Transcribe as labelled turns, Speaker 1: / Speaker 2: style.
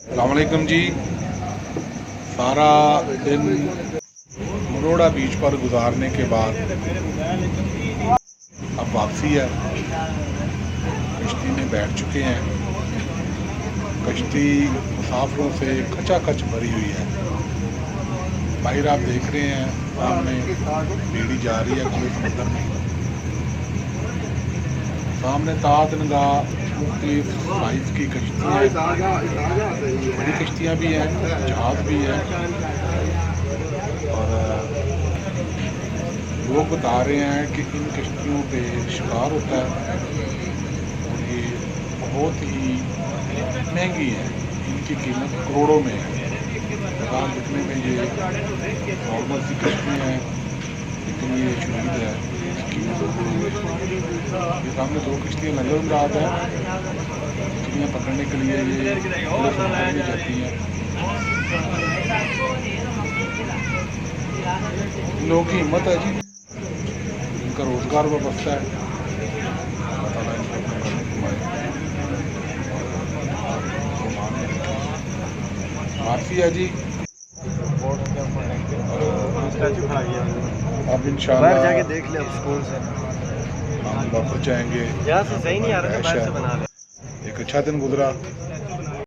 Speaker 1: अस्सलामुअलैकुम जी। सारा दिन मरोड़ा बीच पर गुजारने के बाद अब वापसी है। कश्ती में बैठ चुके हैं। कश्ती मुसाफिरों से खचाखच भरी हुई है। बाहर आप देख रहे हैं सामने बेड़ी जा रही है खुले समंदर में। सामने ताज नगाह मुख्तलिफ साइज की कश्तियाँ हैं, बड़ी कश्तियाँ भी हैं, जहाज भी है। और लोग बता रहे हैं कि इन कश्तियों पे शिकार होता है और ये बहुत ही महंगी है। इनकी कीमत करोड़ों में है। बाजार दिखने में ये नॉर्मल सी कश्ती है, लेकिन ये शदीद है। ये सामने दो कश्तियाँ नजर आ रहा है। मछलियाँ पकड़ने के लिए ये खुले समुद्र में जाती हैं। इन लोगों की हिम्मत है जी, इनका रोजगार वाबस्ता है। अल्लाह ताला इनको अपने घर में घुमाए। वापसी है जी। अब इंशाल्लाह
Speaker 2: जाके देख ले अब स्कूल से
Speaker 1: हम वापस जाएंगे।
Speaker 2: यहाँ से सही नहीं आ रहा, बाहर से बना ले।
Speaker 1: एक अच्छा दिन गुजरा।